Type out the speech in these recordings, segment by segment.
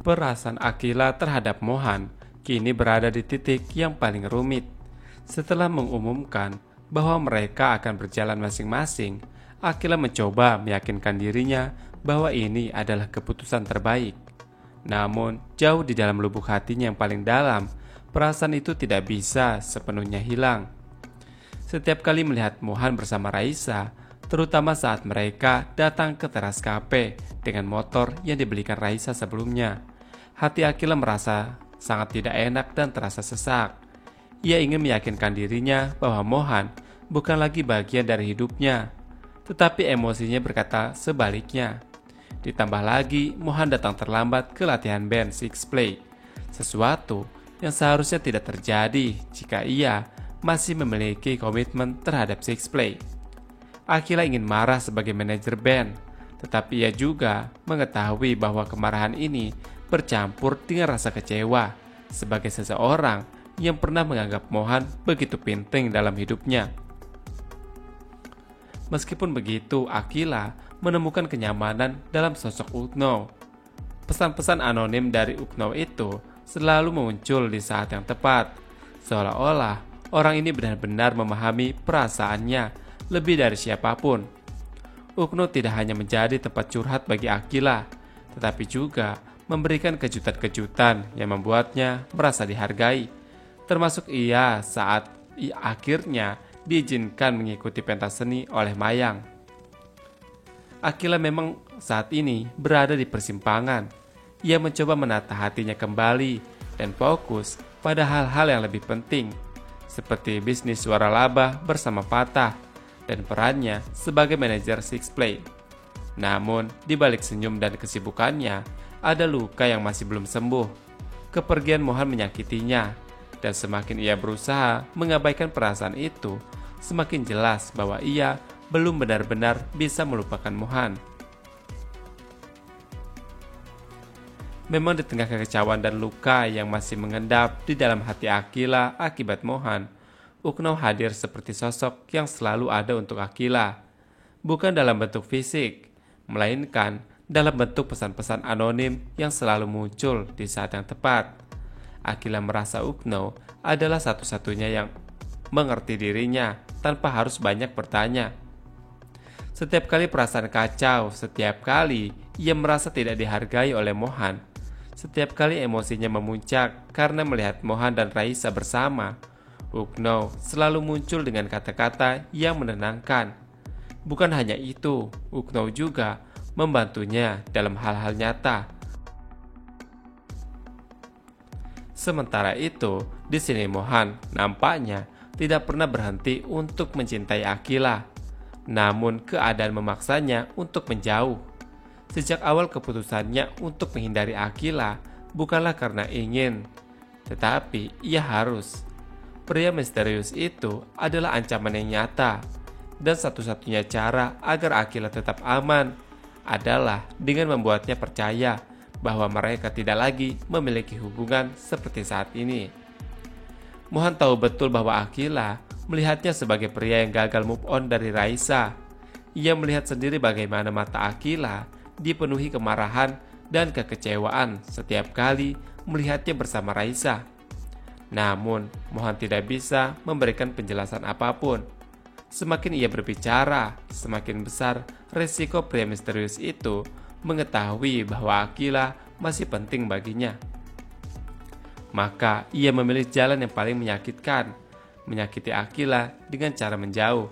Perasaan Akila terhadap Mohan kini berada di titik yang paling rumit. Setelah mengumumkan bahwa mereka akan berjalan masing-masing, Akila mencoba meyakinkan dirinya bahwa ini adalah keputusan terbaik. Namun, jauh di dalam lubuk hatinya yang paling dalam, perasaan itu tidak bisa sepenuhnya hilang. Setiap kali melihat Mohan bersama Raisa, terutama saat mereka datang ke teras kafe dengan motor yang dibelikan Raisa sebelumnya, hati Akila merasa sangat tidak enak dan terasa sesak. Ia ingin meyakinkan dirinya bahwa Mohan bukan lagi bagian dari hidupnya, tetapi emosinya berkata sebaliknya. Ditambah lagi, Mohan datang terlambat ke latihan band Six Play, sesuatu yang seharusnya tidak terjadi jika ia masih memiliki komitmen terhadap Six Play. Akila ingin marah sebagai manajer band, tetapi ia juga mengetahui bahwa kemarahan ini bercampur dengan rasa kecewa sebagai seseorang yang pernah menganggap Mohan begitu penting dalam hidupnya. Meskipun begitu, Akila menemukan kenyamanan dalam sosok Ukno. Pesan-pesan anonim dari Ukno itu selalu muncul di saat yang tepat, seolah-olah orang ini benar-benar memahami perasaannya lebih dari siapapun. Ukno tidak hanya menjadi tempat curhat bagi Akila, tetapi juga memberikan kejutan-kejutan yang membuatnya merasa dihargai, termasuk ia saat akhirnya diizinkan mengikuti pentas seni oleh Mayang. Akila memang saat ini berada di persimpangan. Ia mencoba menata hatinya kembali dan fokus pada hal-hal yang lebih penting, seperti bisnis suara laba bersama Fatah dan perannya sebagai manajer Six Play. Namun, di balik senyum dan kesibukannya, ada luka yang masih belum sembuh. Kepergian Mohan menyakitinya, dan semakin ia berusaha mengabaikan perasaan itu, semakin jelas bahwa ia belum benar-benar bisa melupakan Mohan. Memang di tengah kekecewaan dan luka yang masih mengendap di dalam hati Akila akibat Mohan, Ukno hadir seperti sosok yang selalu ada untuk Akila. Bukan dalam bentuk fisik, melainkan dalam bentuk pesan-pesan anonim yang selalu muncul di saat yang tepat. Akila merasa Ukno adalah satu-satunya yang mengerti dirinya tanpa harus banyak bertanya. Setiap kali perasaan kacau, setiap kali ia merasa tidak dihargai oleh Mohan, setiap kali emosinya memuncak karena melihat Mohan dan Raisa bersama, Ukno selalu muncul dengan kata-kata yang menenangkan. Bukan hanya itu, Ukno juga membantunya dalam hal-hal nyata. Sementara itu, di sini Mohan nampaknya tidak pernah berhenti untuk mencintai Akila. Namun keadaan memaksanya untuk menjauh. Sejak awal keputusannya untuk menghindari Akila bukanlah karena ingin, tetapi ia harus. Pria misterius itu adalah ancaman yang nyata, dan satu-satunya cara agar Akila tetap aman adalah dengan membuatnya percaya bahwa mereka tidak lagi memiliki hubungan seperti saat ini. Mohan tahu betul bahwa Akila melihatnya sebagai pria yang gagal move on dari Raisa. Ia melihat sendiri bagaimana mata Akila dipenuhi kemarahan dan kekecewaan setiap kali melihatnya bersama Raisa. Namun, Mohan tidak bisa memberikan penjelasan apapun. Semakin ia berbicara, semakin besar resiko pria misterius itu mengetahui bahwa Akila masih penting baginya. Maka ia memilih jalan yang paling menyakitkan, menyakiti Akila dengan cara menjauh.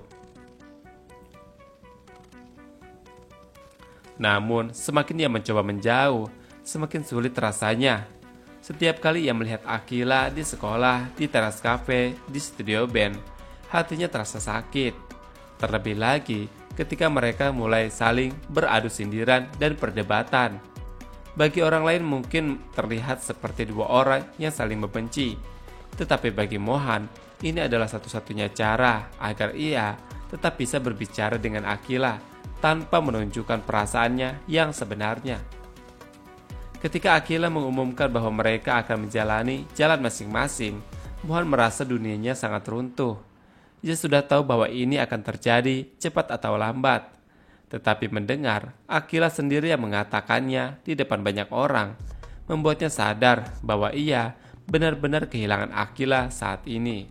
Namun, semakin ia mencoba menjauh, semakin sulit rasanya. Setiap kali ia melihat Akila di sekolah, di teras kafe, di studio band, hatinya terasa sakit. Terlebih lagi ketika mereka mulai saling beradu sindiran dan perdebatan. Bagi orang lain mungkin terlihat seperti dua orang yang saling membenci, tetapi bagi Mohan, ini adalah satu-satunya cara agar ia tetap bisa berbicara dengan Akila tanpa menunjukkan perasaannya yang sebenarnya. Ketika Akila mengumumkan bahwa mereka akan menjalani jalan masing-masing, Mohan merasa dunianya sangat runtuh. Ia sudah tahu bahwa ini akan terjadi cepat atau lambat. Tetapi mendengar Akila sendiri yang mengatakannya di depan banyak orang, membuatnya sadar bahwa ia benar-benar kehilangan Akila saat ini.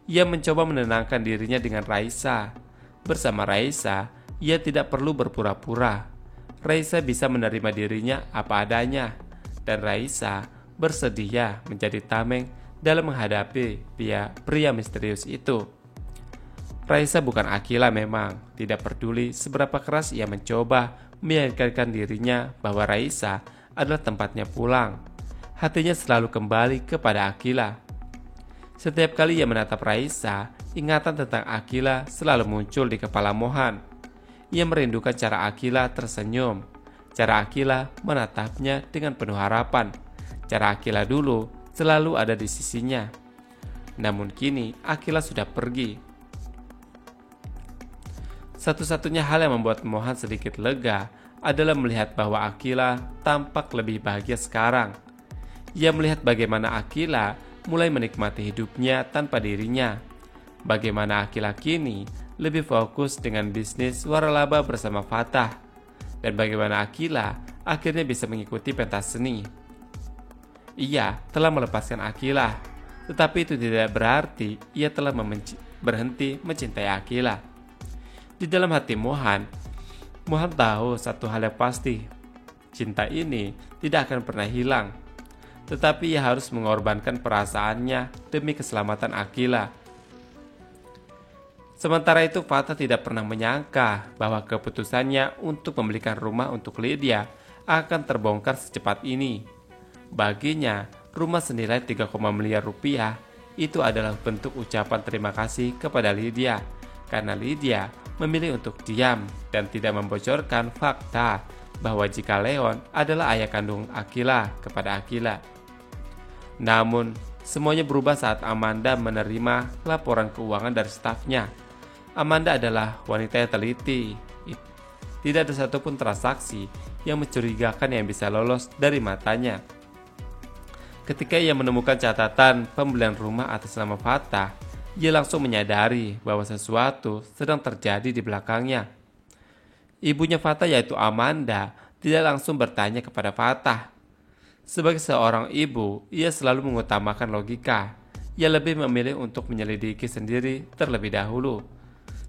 Ia mencoba menenangkan dirinya dengan Raisa. Bersama Raisa, ia tidak perlu berpura-pura. Raisa bisa menerima dirinya apa adanya, dan Raisa bersedia menjadi tameng dalam menghadapi pria misterius itu. Raisa bukan Akila memang, tidak peduli seberapa keras ia mencoba meyakinkan dirinya bahwa Raisa adalah tempatnya pulang. Hatinya selalu kembali kepada Akila. Setiap kali ia menatap Raisa, ingatan tentang Akila selalu muncul di kepala Mohan. Ia merindukan cara Akila tersenyum, cara Akila menatapnya dengan penuh harapan, cara Akila dulu selalu ada di sisinya. Namun kini Akila sudah pergi. Satu-satunya hal yang membuat Mohan sedikit lega adalah melihat bahwa Akila tampak lebih bahagia sekarang. Ia melihat bagaimana Akila mulai menikmati hidupnya tanpa dirinya. Bagaimana Akila kini lebih fokus dengan bisnis waralaba bersama Fatah. Dan bagaimana Akila akhirnya bisa mengikuti pentas seni. Ia telah melepaskan Akila, tetapi itu tidak berarti ia telah berhenti mencintai Akila. Di dalam hati Mohan tahu satu hal yang pasti, cinta ini tidak akan pernah hilang. Tetapi ia harus mengorbankan perasaannya demi keselamatan Akila. Sementara itu Fatah tidak pernah menyangka bahwa keputusannya untuk membelikan rumah untuk Lydia akan terbongkar secepat ini. Baginya, rumah senilai 3, miliar rupiah itu adalah bentuk ucapan terima kasih kepada Lydia, karena Lydia memilih untuk diam dan tidak membocorkan fakta bahwa jika Leon adalah ayah kandung Akila kepada Akila. Namun, semuanya berubah saat Amanda menerima laporan keuangan dari stafnya. Amanda adalah wanita yang teliti. Tidak ada satupun transaksi yang mencurigakan yang bisa lolos dari matanya. Ketika ia menemukan catatan pembelian rumah atas nama Fatah, ia langsung menyadari bahwa sesuatu sedang terjadi di belakangnya. Ibunya Fatah yaitu Amanda tidak langsung bertanya kepada Fatah. Sebagai seorang ibu, ia selalu mengutamakan logika. Ia lebih memilih untuk menyelidiki sendiri terlebih dahulu.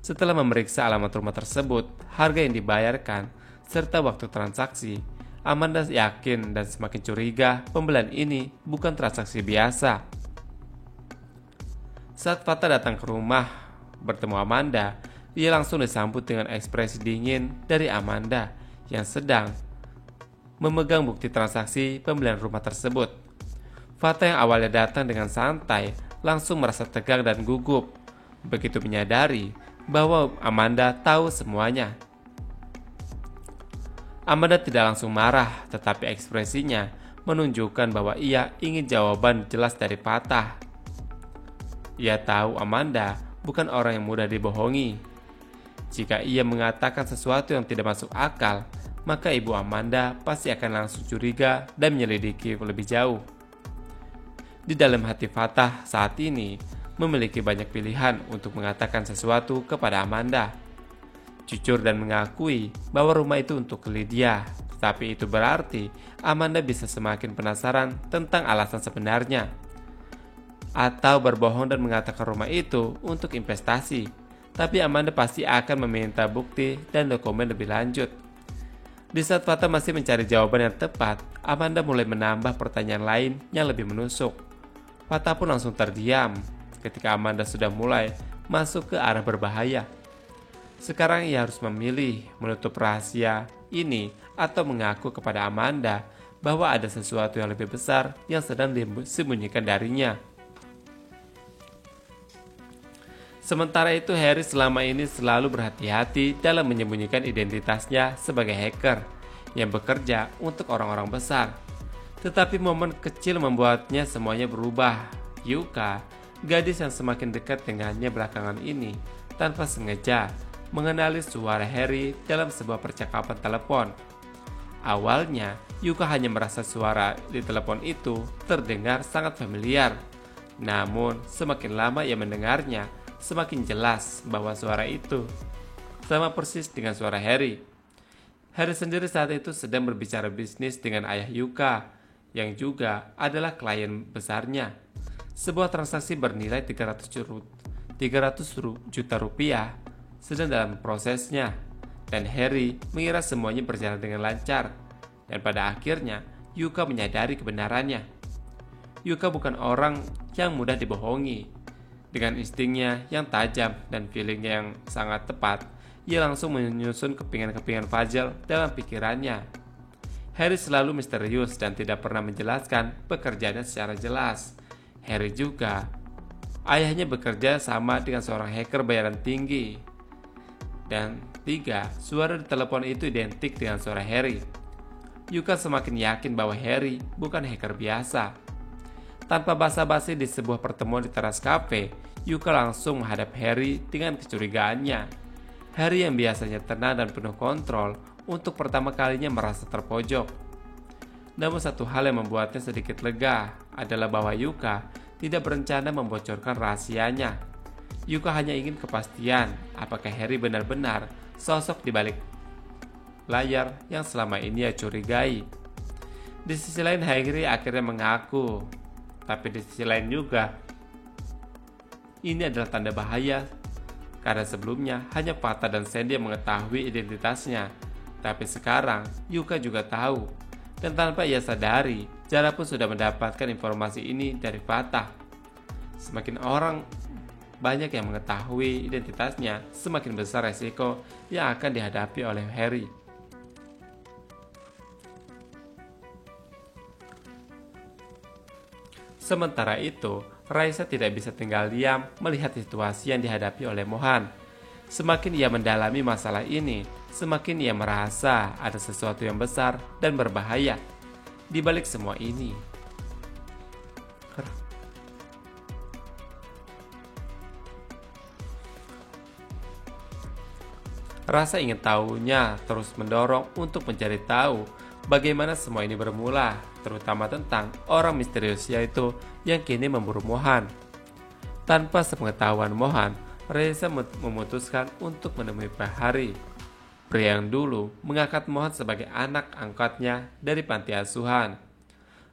Setelah memeriksa alamat rumah tersebut, harga yang dibayarkan, serta waktu transaksi, Amanda yakin dan semakin curiga pembelian ini bukan transaksi biasa. Saat Fatah datang ke rumah bertemu Amanda, ia langsung disambut dengan ekspresi dingin dari Amanda yang sedang memegang bukti transaksi pembelian rumah tersebut. Fatah yang awalnya datang dengan santai langsung merasa tegang dan gugup begitu menyadari bahwa Amanda tahu semuanya. Amanda tidak langsung marah, tetapi ekspresinya menunjukkan bahwa ia ingin jawaban jelas dari Fatah. Ia tahu Amanda bukan orang yang mudah dibohongi. Jika ia mengatakan sesuatu yang tidak masuk akal, maka ibu Amanda pasti akan langsung curiga dan menyelidiki lebih jauh. Di dalam hati Fatah saat ini memiliki banyak pilihan untuk mengatakan sesuatu kepada Amanda. Jujur dan mengakui bahwa rumah itu untuk Lydia, tapi itu berarti Amanda bisa semakin penasaran tentang alasan sebenarnya. Atau berbohong dan mengatakan rumah itu untuk investasi, tapi Amanda pasti akan meminta bukti dan dokumen lebih lanjut. Di saat Fatah masih mencari jawaban yang tepat, Amanda mulai menambah pertanyaan lain yang lebih menusuk. Fatah pun langsung terdiam ketika Amanda sudah mulai masuk ke arah berbahaya. Sekarang ia harus memilih menutup rahasia ini atau mengaku kepada Amanda bahwa ada sesuatu yang lebih besar yang sedang disembunyikan darinya. Sementara itu Harry selama ini selalu berhati-hati dalam menyembunyikan identitasnya sebagai hacker yang bekerja untuk orang-orang besar. Tetapi momen kecil membuatnya semuanya berubah. Yuka, gadis yang semakin dekat dengannya belakangan ini, tanpa sengaja mengenali suara Harry dalam sebuah percakapan telepon. Awalnya, Yuka hanya merasa suara di telepon itu terdengar sangat familiar. Namun, semakin lama ia mendengarnya, semakin jelas bahwa suara itu sama persis dengan suara Harry. Harry sendiri saat itu sedang berbicara bisnis dengan ayah Yuka, yang juga adalah klien besarnya. Sebuah transaksi bernilai 300 juta rupiah sedang dalam prosesnya, dan Harry mengira semuanya berjalan dengan lancar. Dan pada akhirnya, Yuka menyadari kebenarannya. Yuka bukan orang yang mudah dibohongi. Dengan instingnya yang tajam dan feelingnya yang sangat tepat, ia langsung menyusun kepingan-kepingan puzzle dalam pikirannya. Harry selalu misterius dan tidak pernah menjelaskan pekerjaannya secara jelas. Harry juga, ayahnya bekerja sama dengan seorang hacker bayaran tinggi. Dan 3, suara di telepon itu identik dengan suara Harry. Yuka semakin yakin bahwa Harry bukan hacker biasa. Tanpa basa-basi di sebuah pertemuan di teras kafe, Yuka langsung menghadap Harry dengan kecurigaannya. Harry yang biasanya tenang dan penuh kontrol untuk pertama kalinya merasa terpojok. Namun satu hal yang membuatnya sedikit lega adalah bahwa Yuka tidak berencana membocorkan rahasianya. Yuka hanya ingin kepastian apakah Harry benar-benar sosok di balik layar yang selama ini ia curigai. Di sisi lain Harry akhirnya mengaku, tapi di sisi lain juga ini adalah tanda bahaya. Karena sebelumnya hanya Fatah dan Sandy yang mengetahui identitasnya. Tapi sekarang Yuka juga tahu. Dan tanpa ia sadari, Zara pun sudah mendapatkan informasi ini dari Fatah. Semakin orang banyak yang mengetahui identitasnya, semakin besar resiko yang akan dihadapi oleh Harry. Sementara itu, Raisa tidak bisa tinggal diam melihat situasi yang dihadapi oleh Mohan. Semakin ia mendalami masalah ini, semakin ia merasa ada sesuatu yang besar dan berbahaya di balik semua ini. Rasa ingin tahunya terus mendorong untuk mencari tahu bagaimana semua ini bermula, terutama tentang orang misterius yaitu yang kini memburu Mohan. Tanpa sepengetahuan Mohan, Raisa memutuskan untuk menemui Pak Hari, pria yang dulu mengangkat Mohan sebagai anak angkatnya dari panti asuhan.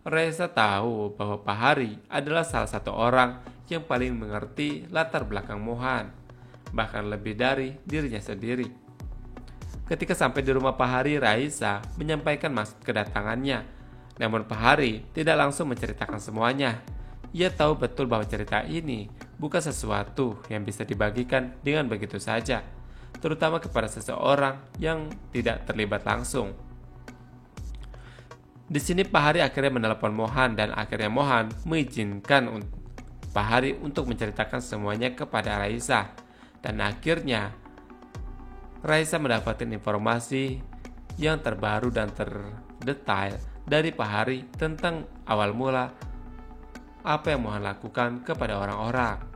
Raisa tahu bahwa Pak Hari adalah salah satu orang yang paling mengerti latar belakang Mohan, bahkan lebih dari dirinya sendiri. Ketika sampai di rumah Pak Hari, Raisa menyampaikan maksud kedatangannya. Namun Pak Hari tidak langsung menceritakan semuanya. Ia tahu betul bahwa cerita ini bukan sesuatu yang bisa dibagikan dengan begitu saja, terutama kepada seseorang yang tidak terlibat langsung. Di sini Pak Hari akhirnya menelepon Mohan dan akhirnya Mohan mengizinkan Pak Hari untuk menceritakan semuanya kepada Raisa. Dan akhirnya Raisa mendapatkan informasi yang terbaru dan terdetail dari Pak Hari tentang awal mula apa yang Mohan lakukan kepada orang-orang.